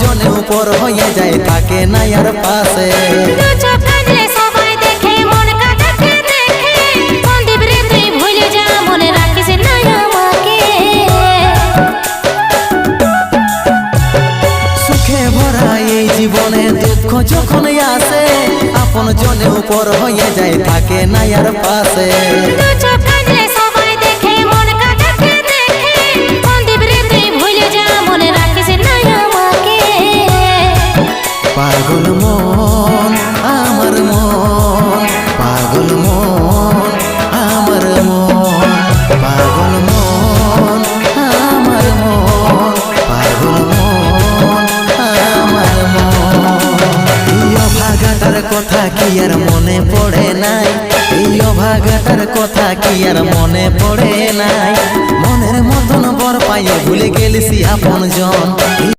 জনে উপর হয়ে যায় থাকে না আর পাশে। সুখে ভরা এই জীবনে দুঃখ যখন আসে আপন জনে উপর হয়ে যায় থাকে না আর পাশে। পাগল মন আমার মন, পাগল মন আমার মন, পাগল মন আমার মন, পাগল মন আমার মন। এই অভাগাটার কথা কি আর মনে পড়ে নাই, এই অভাগাটার কথা কি আর মনে পড়ে